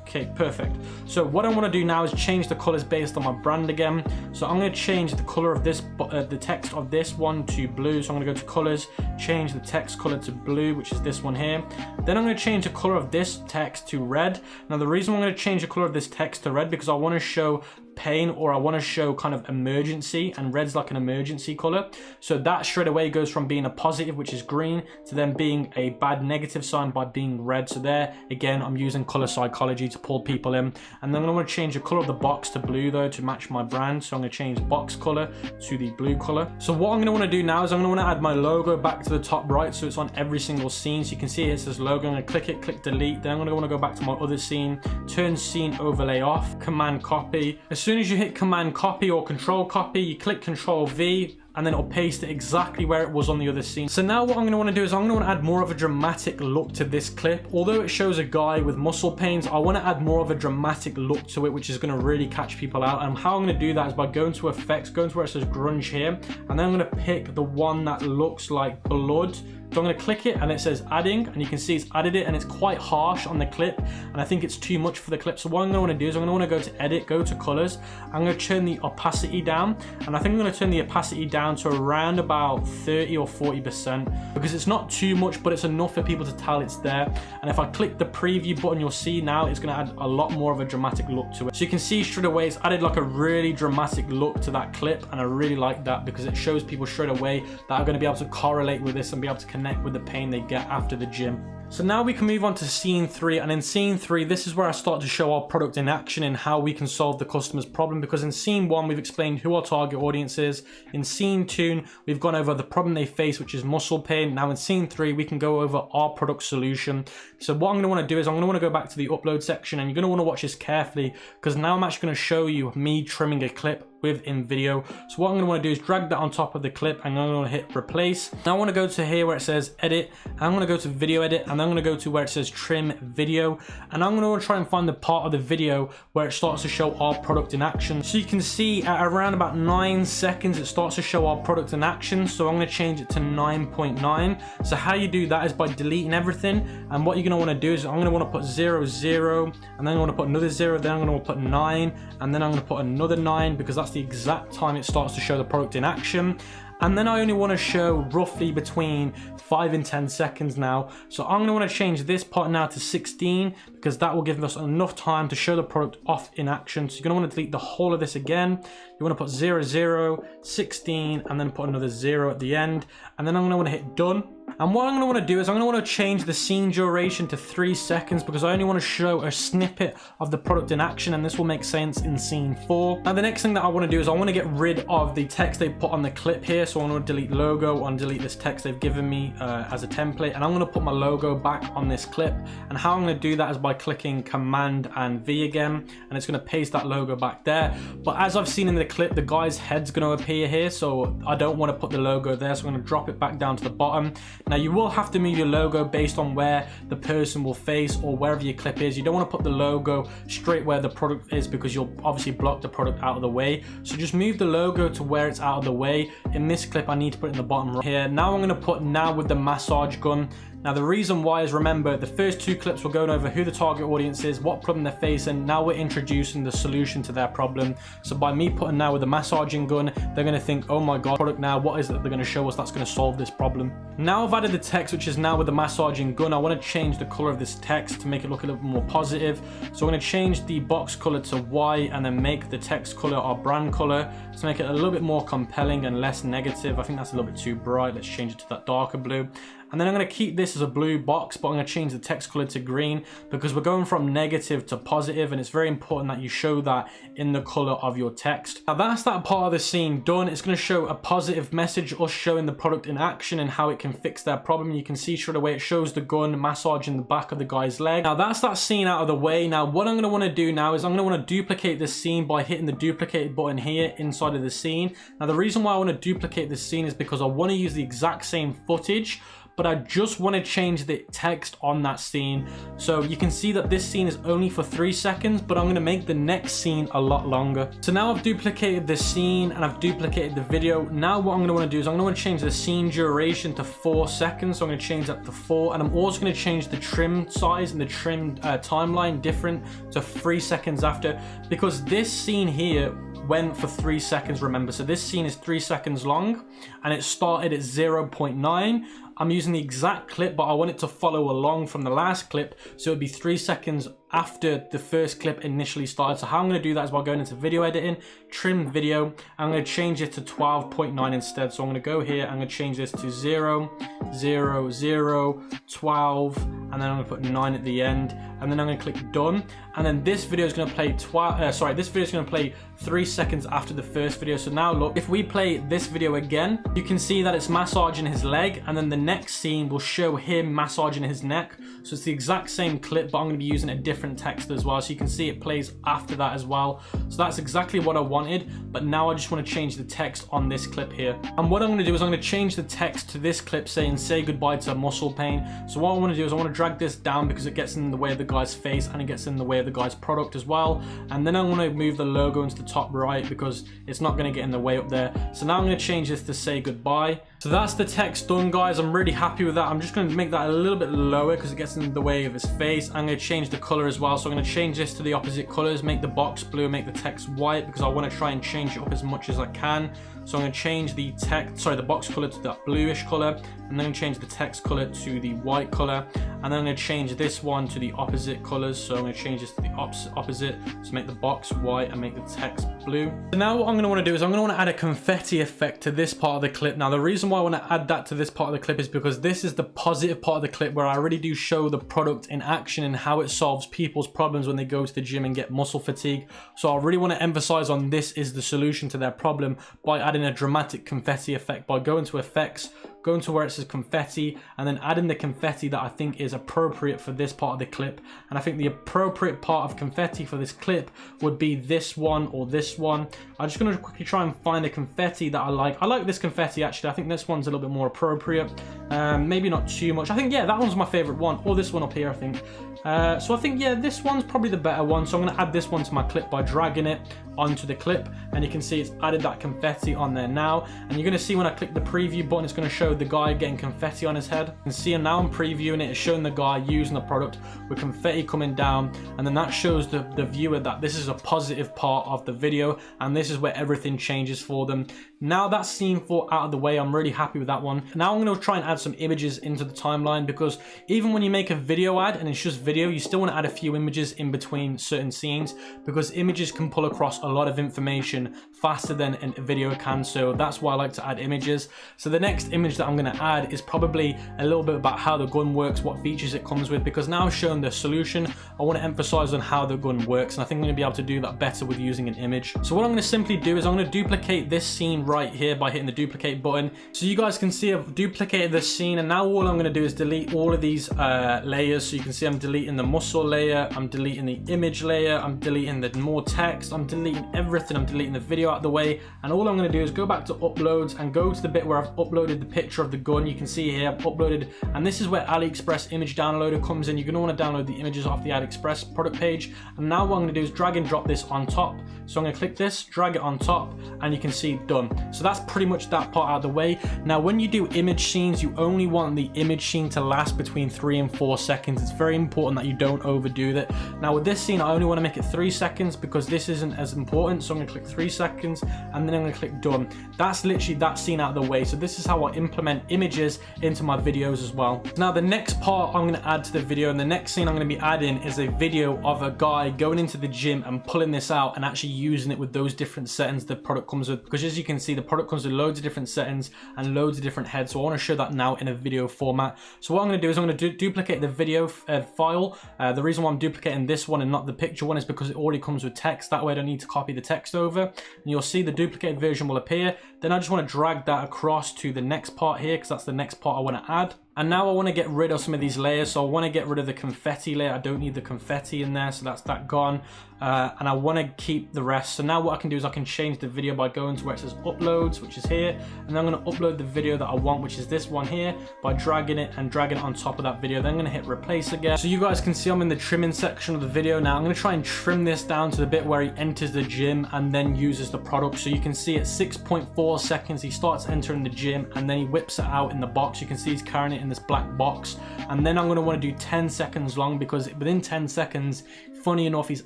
Okay, perfect. So what I want to do now is change the colors based on my brand again. So I'm going to change the color of this, the text of this one to blue. So I'm going to go to colors, change the text color to blue, which is this one here. Then I'm going to change the color of this text to red. Now the reason I'm going to change the color of this text to red because I want to show pain, or I want to show kind of emergency, and red's like an emergency color. So that straight away goes from being a positive, which is green, to then being a bad negative sign by being red. So there again, I'm using color psychology to pull people in. And then I'm going to change the color of the box to blue though, to match my brand. So I'm going to change box color to the blue color. So what I'm going to want to do now is I'm going to want to add my logo back to the top right, so it's on every single scene. So you can see it says logo. I'm going to click it, click delete. Then I'm going to want to go back to my other scene, turn scene overlay off, command copy. As soon as you hit command copy or control copy, you click control V, and then it'll paste it exactly where it was on the other scene. So now what I'm going to want to do is I'm going to want to add more of a dramatic look to this clip. Although it shows a guy with muscle pains, I want to add more of a dramatic look to it, which is going to really catch people out. And how I'm going to do that is by going to effects, going to where it says grunge here, and then I'm going to pick the one that looks like blood. So I'm going to click it and it says adding, and you can see it's added it, and it's quite harsh on the clip, and I think it's too much for the clip. So what I'm going to want to do is I'm going to want to go to edit, go to colors. I'm going to turn the opacity down, and I think I'm going to turn the opacity down to around about 30 or 40%, because it's not too much, but it's enough for people to tell it's there. And if I click the preview button, you'll see now it's going to add a lot more of a dramatic look to it. So you can see straight away it's added like a really dramatic look to that clip, and I really like that because it shows people straight away that are going to be able to correlate with this and be able to connect with the pain they get after the gym. So now we can move on to scene 3, and in scene 3, this is where I start to show our product in action and how we can solve the customer's problem, because in scene 1 we've explained who our target audience is. In scene 2 we've gone over the problem they face, which is muscle pain. Now in scene 3 we can go over our product solution. So what I'm going to want to do is I'm going to want to go back to the upload section, and you're going to want to watch this carefully, because now I'm actually going to show you me trimming a clip with InVideo. So what I'm going to want to do is drag that on top of the clip, and I'm going to hit replace. Now I want to go to here where it says edit, and I'm going to go to video edit, and I'm going to go to where it says trim video, and I'm going to want to try and find the part of the video where it starts to show our product in action. So you can see at around about 9 seconds it starts to show our product in action. So I'm going to change it to 9.9. So how you do that is by deleting everything, and what you're going to want to do is I'm going to want to put 0, 0, and then I want to put another 0, then I'm going to put 9, and then I'm going to put another 9, because that's the exact time it starts to show the product in action. And then I only want to show roughly between 5 and 10 seconds now. So I'm going to want to change this part now to 16, because that will give us enough time to show the product off in action. So you're going to want to delete the whole of this again. You want to put 0, 0, 16, and then put another 0 at the end. And then I'm going to want to hit done. And what I'm going to want to do is I'm going to want to change the scene duration to 3 seconds, because I only want to show a snippet of the product in action, and this will make sense in scene 4. Now the next thing that I want to do is I want to get rid of the text they put on the clip here. So I want to delete logo and delete this text they've given me as a template, and I'm going to put my logo back on this clip. And how I'm going to do that is by clicking Command and V again, and it's going to paste that logo back there. But as I've seen in the clip, the guy's head's going to appear here, so I don't want to put the logo there, so I'm going to drop it back down to the bottom. Now you will have to move your logo based on where the person will face or wherever your clip is. You don't want to put the logo straight where the product is, because you'll obviously block the product out of the way. So just move the logo to where it's out of the way. In this clip I need to put it in the bottom right here. Now I'm going to put now with the massage gun. Now the reason why is, remember, the first 2 clips were going over who the target audience is, what problem they're facing. Now we're introducing the solution to their problem. So by me putting now with the massaging gun, they're going to think, oh my god, product now, what is it they're going to show us that's going to solve this problem? Now I've added the text, which is now with the massaging gun. I want to change the color of this text to make it look a little bit more positive. So I'm going to change the box color to white, and then make the text color our brand color to make it a little bit more compelling and less negative. I think that's a little bit too bright. Let's change it to that darker blue. And then I'm going to keep this as a blue box, but I'm going to change the text color to green, because we're going from negative to positive, and it's very important that you show that in the color of your text. Now that's that part of the scene done. It's going to show a positive message, us showing the product in action and how it can fix their problem. You can see straight away it shows the gun massaging the back of the guy's leg. Now that's that scene out of the way. Now what I'm going to want to do now is I'm going to want to duplicate this scene by hitting the duplicate button here inside of the scene. Now the reason why I want to duplicate this scene is because I want to use the exact same footage, but I just want to change the text on that scene. So you can see that this scene is only for 3 seconds, but I'm going to make the next scene a lot longer. So now I've duplicated the scene and I've duplicated the video. Now what I'm going to want to do is I'm going to want to change the scene duration to 4 seconds. So I'm going to change that to 4, and I'm also going to change the trim size and the trim timeline different to 3 seconds after, because this scene here went for 3 seconds, remember. So this scene is 3 seconds long, and it started at 0.9. I'm using the exact clip, but I want it to follow along from the last clip, so it would be 3 seconds after the first clip initially started. So how I'm going to do that is by going into video editing, trim video. I'm going to change it to 12.9 instead. So I'm going to go here, I'm going to change this to 0, 0, 0, 12, and then I'm going to put 9 at the end, and then I'm going to click done. And then this video is going to play this video is going to play 3 seconds after the first video. So now look, if we play this video again, you can see that it's massaging his leg, and then the next scene will show him massaging his neck. So it's the exact same clip, but I'm going to be using a different text as well. So you can see it plays after that as well. So that's exactly what I wanted, but now I just want to change the text on this clip here. And what I'm going to do is I'm going to change the text to this clip saying say goodbye to muscle pain. So what I want to do is I want to drag this down because it gets in the way of the guy's face and it gets in the way of the guy's product as well. And then I want to move the logo into the top right because it's not going to get in the way up there. So now I'm going to change this to say goodbye. So that's the text done, guys. I'm really happy with that. I'm just going to make that a little bit lower because it gets in the way of his face. I'm going to change the color as well. So I'm going to change this to the opposite colors, make the box blue, make the text white, because I want to try and change it up as much as I can. So I'm going to change the the box color to that bluish color, and then change the text color to the white color, and then I'm going to change this one to the opposite colors. So I'm going to change this to the opposite, so make the box white and make the text blue. So now what I'm going to want to do is I'm going to want to add a confetti effect to this part of the clip. Now the reason why I want to add that to this part of the clip is because this is the positive part of the clip where I really do show the product in action and how it solves people's problems when they go to the gym and get muscle fatigue. So I really want to emphasize on this is the solution to their problem by adding a dramatic confetti effect, by going to effects, going to where it says confetti, and then adding the confetti that I think is appropriate for this part of the clip. And I think the appropriate part of confetti for this clip would be this one or this one. I'm just going to quickly try and find a confetti that I like. I like this confetti actually. I think this one's a little bit more appropriate. Maybe not too much. I think, yeah, that one's my favorite one, or this one up here, I think. So I think, yeah, this one's probably the better one. So I'm going to add this one to my clip by dragging it onto the clip, and you can see it's added that confetti on there now. And you're going to see when I click the preview button, it's going to show the guy getting confetti on his head. You can see him now. I'm previewing it. It's showing the guy using the product with confetti coming down, and then that shows the viewer that this is a positive part of the video, and this is where everything changes for them. Now that's scene 4 out of the way, I'm really happy with that one. Now I'm going to try and add some images into the timeline, because even when you make a video ad and it's just video, you still want to add a few images in between certain scenes, because images can pull across a lot of information faster than a video can. So that's why I like to add images. So the next image that I'm going to add is probably a little bit about how the gun works, what features it comes with, because now I've shown the solution, I want to emphasize on how the gun works, and I think I'm going to be able to do that better with using an image. So what I'm going to simply do is I'm going to duplicate this scene right here by hitting the duplicate button. So you guys can see I've duplicated this scene, and now all I'm going to do is delete all of these layers. So you can see I'm deleting the muscle layer, I'm deleting the image layer, I'm deleting the more text, I'm deleting everything, I'm deleting the video out of the way, and all I'm going to do is go back to uploads and go to the bit where I've uploaded the picture of the gun. You can see here I've uploaded, and this is where AliExpress image downloader comes in. You're going to want to download the images off the AliExpress product page, and now what I'm going to do is drag and drop this on top. So I'm going to click this, drag it on top, and you can see done. So that's pretty much that part out of the way. Now when you do image scenes, you only want the image scene to last between 3 and 4 seconds. It's very important that you don't overdo that. Now with this scene, I only want to make it 3 seconds because this isn't as important. So I'm going to click 3 seconds, and then I'm going to click done. That's literally that scene out of the way. So this is how I implement images into my videos as well. Now the next part I'm going to add to the video, and the next scene I'm going to be adding is a video of a guy going into the gym and pulling this out and actually using it with those different settings the product comes with, because as you can see the product comes with loads of different settings and loads of different heads. So I want to show that now in a video format. So what I'm going to do is I'm going to duplicate the video file. The reason why I'm duplicating this one and not the picture one is because it already comes with text. That way I don't need to copy the text over, and you'll see the duplicated version will appear. Then I just want to drag that across to the next part here, because that's the next part I want to add. And now I want to get rid of some of these layers. So I want to get rid of the confetti layer. I don't need the confetti in there, so that's that gone. And I want to keep the rest. So now what I can do is I can change the video by going to where it says uploads, which is here, and I'm going to upload the video that I want, which is this one here, by dragging it and dragging it on top of that video. Then I'm going to hit replace again. So you guys can see I'm in the trimming section of the video now. I'm going to try and trim this down to the bit where he enters the gym and then uses the product. So you can see at 6.4 seconds he starts entering the gym, and then he whips it out in the box. You can see he's carrying it in this black box, and then I'm going to want to do 10 seconds long, because within 10 seconds, funny enough, he's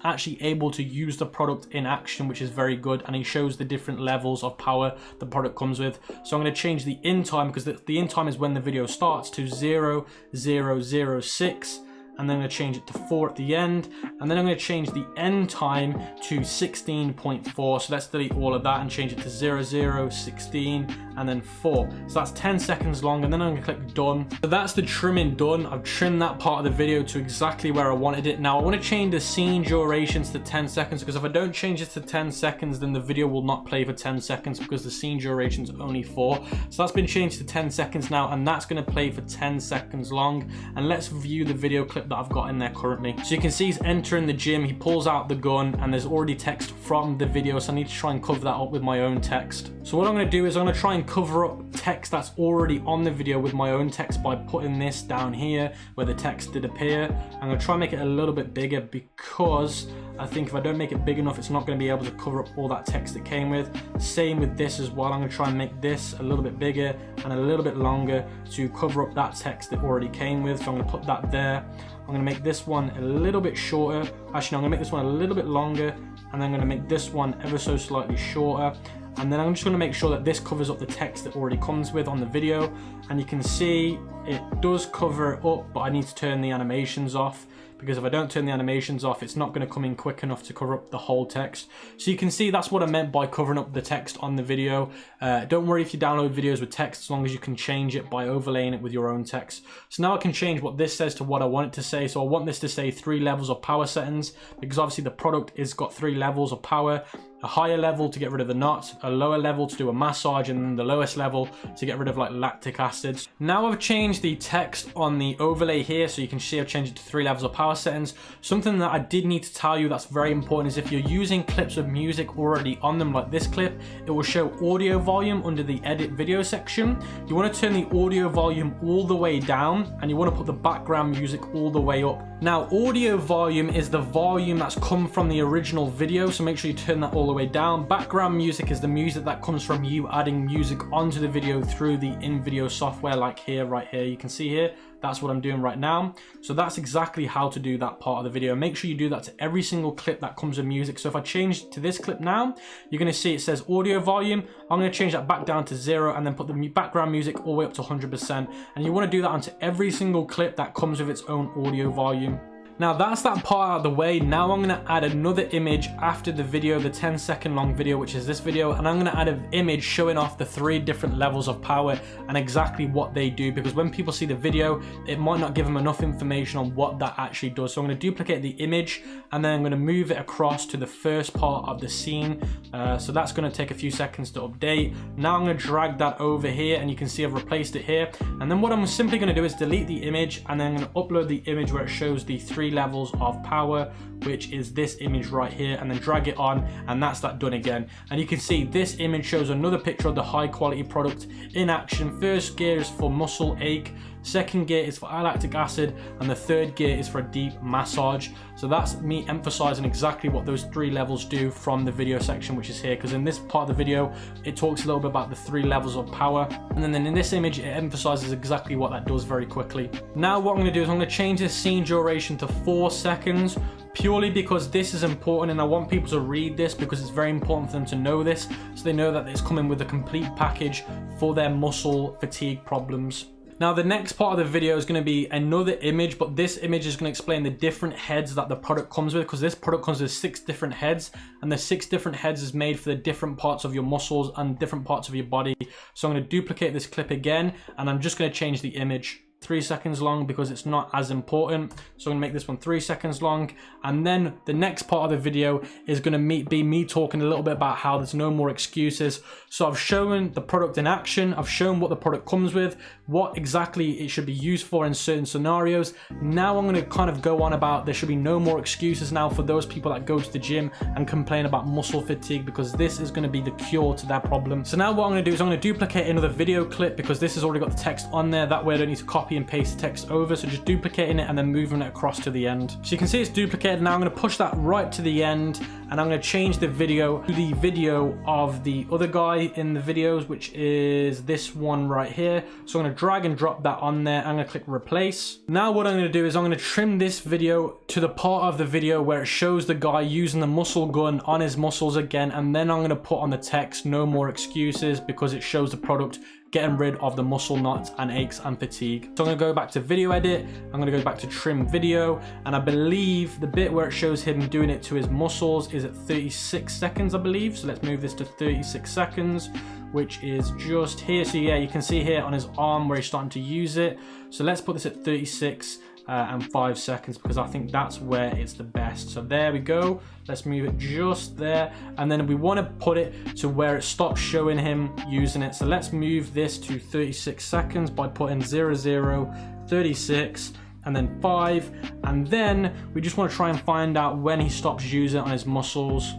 actually able to use the product in action, which is very good, and he shows the different levels of power the product comes with. So I'm going to change the in time, because the in time is when the video starts, to 0:006, and then I'm going to change it to 4 at the end, and then I'm going to change the end time to 16.4. So let's delete all of that and change it to 00, 16, and then 4. So that's 10 seconds long, and then I'm going to click done. So that's the trimming done. I've trimmed that part of the video to exactly where I wanted it. Now I want to change the scene durations to 10 seconds, because if I don't change it to 10 seconds, then the video will not play for 10 seconds because the scene duration is only 4. So that's been changed to 10 seconds now, and that's going to play for 10 seconds long. And let's view the video clip that I've got in there currently. So you can see he's entering the gym, he pulls out the gun, and there's already text from the video, so I need to try and cover that up with my own text. So what I'm going to do is I'm going to try and cover up text that's already on the video with my own text by putting this down here where the text did appear. I'm going to try and make it a little bit bigger, because I think if I don't make it big enough, it's not going to be able to cover up all that text it came with. Same with this as well. I'm going to try and make this a little bit bigger and a little bit longer to cover up that text it already came with. So I'm going to put that there. I'm going to make this one a little bit shorter. Actually, no, I'm going to make this one a little bit longer, and then I'm going to make this one ever so slightly shorter. And then I'm just going to make sure that this covers up the text that already comes with on the video. And you can see it does cover it up, but I need to turn the animations off, because if I don't turn the animations off, it's not going to come in quick enough to cover up the whole text. So you can see that's what I meant by covering up the text on the video. Don't worry if you download videos with text, as long as you can change it by overlaying it with your own text. So now I can change what this says to what I want it to say. So I want this to say 3 levels of power settings, because obviously the product is got 3 levels of power. A higher level to get rid of the knots, a lower level to do a massage, and then the lowest level to get rid of like lactic acids. Now I've changed the text on the overlay here, so you can see I've changed it to 3 levels of power settings. Something that I did need to tell you that's very important is if you're using clips with music already on them, like this clip, it will show audio volume under the edit video section. You want to turn the audio volume all the way down, and you want to put the background music all the way up. Now audio volume is the volume that's come from the original video, so make sure you turn that all the way down. Background music is the music that comes from you adding music onto the video through the in-video software, like here, right here. You can see here, that's what I'm doing right now. So that's exactly how to do that part of the video. Make sure you do that to every single clip that comes with music. So if I change to this clip now, you're going to see it says audio volume. I'm going to change that back down to 0, and then put the background music all the way up to 100%. And you want to do that onto every single clip that comes with its own audio volume. Now that's that part out of the way. Now I'm going to add another image after the video, the 10-second long video, which is this video, and I'm going to add an image showing off the 3 different levels of power and exactly what they do, because when people see the video, it might not give them enough information on what that actually does. So I'm going to duplicate the image, and then I'm going to move it across to the first part of the scene. So that's going to take a few seconds to update. Now I'm going to drag that over here, and you can see I've replaced it here. And then what I'm simply going to do is delete the image, and then I'm going to upload the image where it shows the 3 levels of power, which is this image right here, and then drag it on, and that's that done again. And you can see this image shows another picture of the high quality product in action. First gear is for muscle ache, second gear is for lactic acid, and the third gear is for a deep massage. So that's me emphasizing exactly what those 3 levels do from the video section, which is here, because in this part of the video it talks a little bit about the 3 levels of power, and then in this image it emphasizes exactly what that does very quickly. Now what I'm going to do is I'm going to change this scene duration to 4 seconds, purely because this is important, and I want people to read this because it's very important for them to know this, so they know that it's coming with a complete package for their muscle fatigue problems. Now the next part of the video is going to be another image, but this image is going to explain the different heads that the product comes with, because this product comes with 6 different heads, and the 6 different heads is made for the different parts of your muscles and different parts of your body. So I'm going to duplicate this clip again, and I'm just going to change the image 3 seconds long because it's not as important. So I'm gonna make this one 3 seconds long, and then the next part of the video is gonna be me talking a little bit about how there's no more excuses. So I've shown the product in action, I've shown what the product comes with, what exactly it should be used for in certain scenarios. Now I'm gonna kind of go on about there should be no more excuses now for those people that go to the gym and complain about muscle fatigue, because this is gonna be the cure to that problem. So now what I'm gonna do is I'm gonna duplicate another video clip, because this has already got the text on there. That way I don't need to copy and paste the text over, so just duplicating it and then moving it across to the end. So you can see it's duplicated. Now I'm going to push that right to the end, and I'm going to change the video to the video of the other guy in the videos, which is this one right here. So I'm going to drag and drop that on there. I'm going to click replace. Now what I'm going to do is I'm going to trim this video to the part of the video where it shows the guy using the muscle gun on his muscles again, and then I'm going to put on the text no more excuses, because it shows the product getting rid of the muscle knots and aches and fatigue. So I'm gonna go back to video edit, I'm gonna go back to trim video, and I believe the bit where it shows him doing it to his muscles is at 36 seconds, I believe. So let's move this to 36 seconds, which is just here. So yeah, you can see here on his arm where he's starting to use it. So let's put this at 36 and 5 seconds, because I think that's where it's the best. So there we go. Let's move it just there, and then we want to put it to where it stops showing him using it. So let's move this to 36 seconds by putting 00, 36, and then 5, and then we just want to try and find out when he stops using it on his muscles,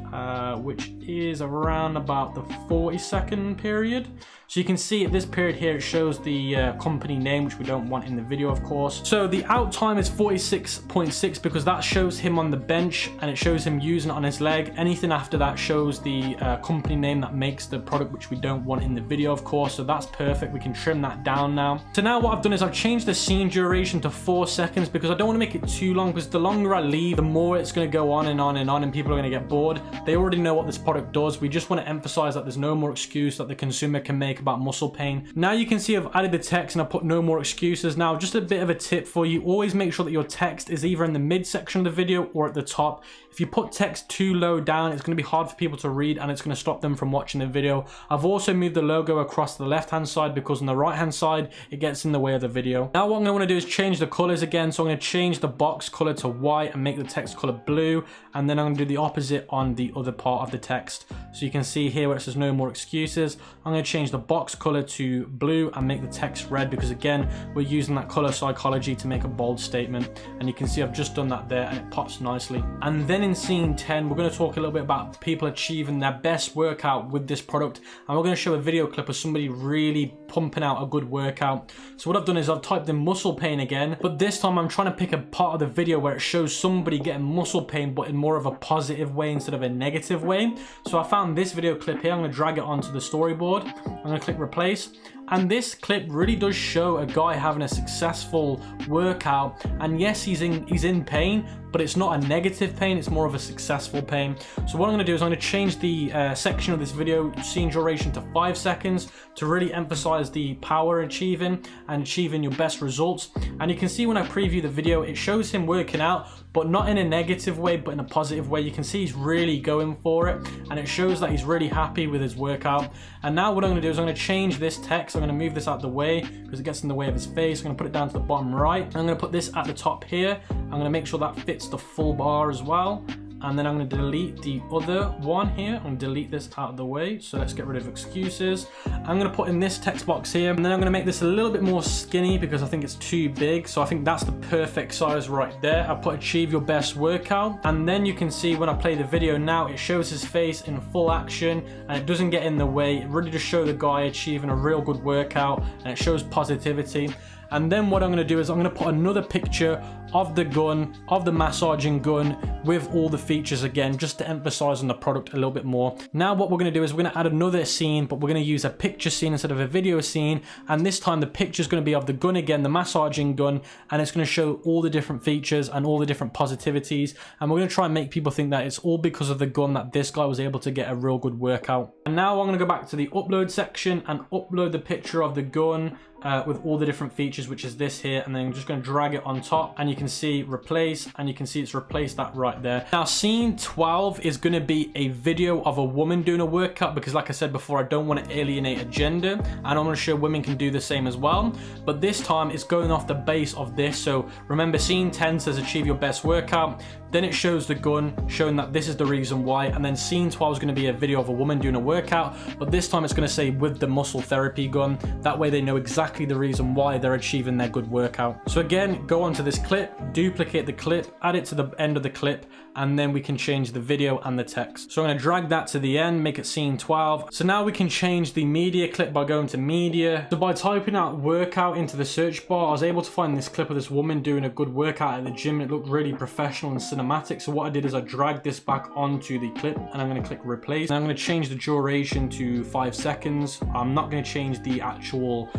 which is around about the 40-second period. So you can see at this period here, it shows the company name, which we don't want in the video, of course. So the out time is 46.6 because that shows him on the bench and it shows him using it on his leg. Anything after that shows the company name that makes the product, which we don't want in the video, of course. So that's perfect. We can trim that down now. So now what I've done is I've changed the scene duration to 4 seconds because I don't want to make it too long, because the longer I leave, the more it's going to go on and on and on, and people are going to get bored. They already know what this product does. We just want to emphasize that there's no more excuse that the consumer can make about muscle pain. Now you can see I've added the text and I put no more excuses. Now just a bit of a tip for you, always make sure that your text is either in the mid section of the video or at the top. If you put text too low down, it's going to be hard for people to read and it's going to stop them from watching the video. I've also moved the logo across to the left hand side because on the right hand side it gets in the way of the video. Now what I'm going to want to do is change the colors again. So I'm going to change the box color to white and make the text color blue, and then I'm going to do the opposite on the other part of the text. So you can see here where it says no more excuses, I'm going to change the box color to blue and make the text red, because again we're using that color psychology to make a bold statement, and you can see I've just done that there and it pops nicely. And then in scene 10 we're going to talk a little bit about people achieving their best workout with this product, and we're going to show a video clip of somebody really pumping out a good workout. So what I've done is I've typed in muscle pain again, but this time I'm trying to pick a part of the video where it shows somebody getting muscle pain but in more of a positive way instead of a negative way. So I found this video clip here. I'm going to drag it onto the storyboard. I'm going to click replace, and this clip really does show a guy having a successful workout, and yes, he's in pain, but it's not a negative pain, it's more of a successful pain. So what I'm going to do is I'm going to change the section of this video scene duration to 5 seconds to really emphasize the power achieving your best results. And you can see when I preview the video, it shows him working out, but not in a negative way, but in a positive way. You can see he's really going for it, and it shows that he's really happy with his workout. And now what I'm going to do is I'm going to change this text. I'm going to move this out of the way because it gets in the way of his face. I'm going to put it down to the bottom right. I'm going to put this at the top here. I'm going to make sure that fits the full bar as well. And then I'm going to delete the other one here. I'm going to delete this out of the way. So let's get rid of excuses. I'm going to put in this text box here, and then I'm going to make this a little bit more skinny because I think it's too big. So I think that's the perfect size right there. I put achieve your best workout, and then you can see when I play the video now, it shows his face in full action and it doesn't get in the way. It really just shows the guy achieving a real good workout, and it shows positivity. And then what I'm going to do is I'm going to put another picture of the gun, of the massaging gun, with all the features again, just to emphasize on the product a little bit more. Now what we're going to do is we're going to add another scene, but we're going to use a picture scene instead of a video scene, and this time the picture is going to be of the gun again, the massaging gun, and it's going to show all the different features and all the different positivities, and we're going to try and make people think that it's all because of the gun that this guy was able to get a real good workout. And now I'm going to go back to the upload section and upload the picture of the gun with all the different features, which is this here, and then I'm just going to drag it on top, and you can see replace, and you can see it's replaced that right there. Now scene 12 is going to be a video of a woman doing a workout, because like I said before, I don't want to alienate a gender, and I want to show women can do the same as well, but this time it's going off the base of this. So remember, scene 10 says achieve your best workout, then it shows the gun showing that this is the reason why, and then scene 12 is going to be a video of a woman doing a workout, but this time it's going to say with the muscle therapy gun. That way they know exactly the reason why they're achieving their good workout. So again, go onto this clip, duplicate the clip, add it to the end of the clip, and then we can change the video and the text. So I'm going to drag that to the end, make it scene 12. So now we can change the media clip by going to media. So by typing out workout into the search bar, I was able to find this clip of this woman doing a good workout at the gym. It looked really professional and cinematic. So what I did is I dragged this back onto the clip, and I'm going to click replace. And I'm going to change the duration to 5 seconds. I'm not going to change the actual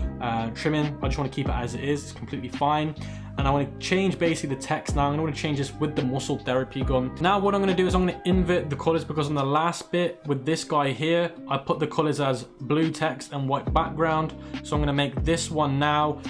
trimming. I just want to keep it as it is. It's completely fine. and I want to change basically the text now. I'm going to change this with the muscle therapy gun. Now what I'm going to do is I'm going to invert the colors, because on the last bit with this guy here, I put the colors as blue text and white background. So I'm going to make this one now,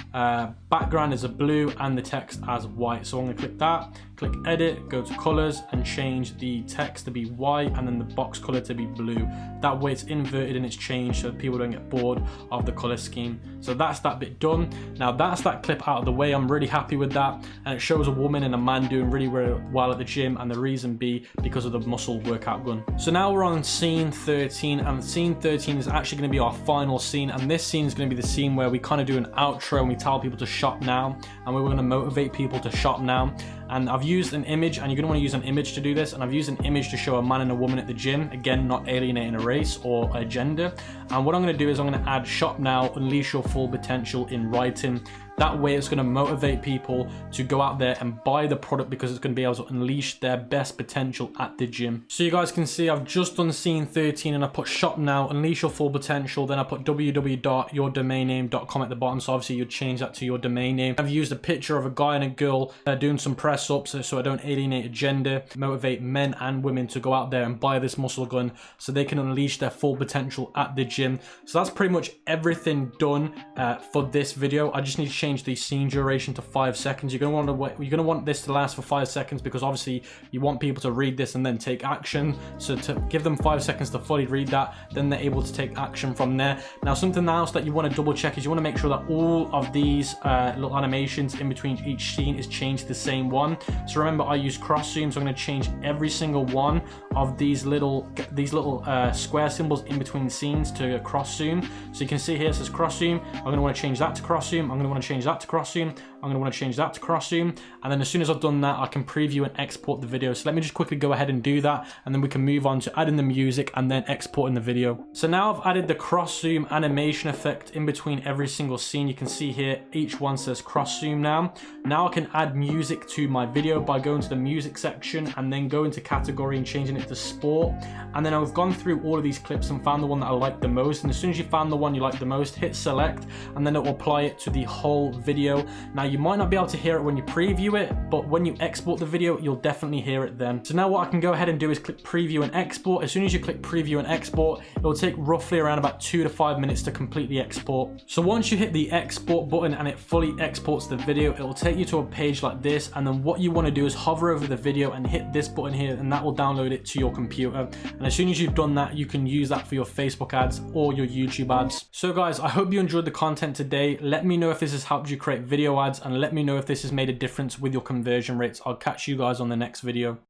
background is a blue and the text as white. So I'm going to click that, click edit, go to colors and change the text to be white and then the box color to be blue. That way it's inverted and it's changed so that people don't get bored of the color scheme. So that's that bit done. Now that's that clip out of the way. I'm really happy with that, and it shows a woman and a man doing really well at the gym, and the reason be because of the muscle workout gun. So now we're on scene 13, and scene 13 is actually going to be our final scene, and this scene is going to be the scene where we kind of do an outro and we tell people to shop now, and we're going to motivate people to shop now. And I've used an image, and you're going to want to use an image to do this, and I've used an image to show a man and a woman at the gym, again not alienating a race or a gender. And what I'm going to do is I'm going to add shop now, unleash your full potential in writing. That way it's going to motivate people to go out there and buy the product, because it's going to be able to unleash their best potential at the gym. So you guys can see I've just done scene 13 and I put shop now, unleash your full potential. Then I put www.yourdomainname.com at the bottom. So obviously you'd change that to your domain name. I've used a picture of a guy and a girl doing some press ups so I don't alienate a gender, motivate men and women to go out there and buy this muscle gun so they can unleash their full potential at the gym. So that's pretty much everything done for this video. I just need to change the scene duration to 5 seconds. You're going to want this to last for 5 seconds, because obviously you want people to read this and then take action. So to give them 5 seconds to fully read that, then they're able to take action from there. Now something else that you want to double check is you want to make sure that all of these little animations in between each scene is changed to the same one. So remember, I use cross zoom, so I'm going to change every single one of these little square symbols in between scenes to a cross zoom. So you can see here it says cross zoom. I'm going to want to change that to cross zoom. I'm going to want to change that to cross zoom. I'm going to want to change that to cross zoom, and then as soon as I've done that, I can preview and export the video. So let me just quickly go ahead and do that, and then we can move on to adding the music and then exporting the video. So now I've added the cross zoom animation effect in between every single scene. You can see here each one says cross zoom now. Now I can add music to my video by going to the music section and then go into category and changing it to sport. And then I've gone through all of these clips and found the one that I like the most, and as soon as you found the one you like the most, hit select, and then it will apply it to the whole video. Now you might not be able to hear it when you preview it, but when you export the video you'll definitely hear it then. So now what I can go ahead and do is click preview and export. As soon as you click preview and export, it will take roughly around about 2 to 5 minutes to completely export. So once you hit the export button and it fully exports the video, it will take you to a page like this, and then what you want to do is hover over the video and hit this button here, and that will download it to your computer. And as soon as you've done that, you can use that for your Facebook ads or your YouTube ads. So guys, I hope you enjoyed the content today. Let me know if this has helped you create video ads, and let me know if this has made a difference with your conversion rates. I'll catch you guys on the next video.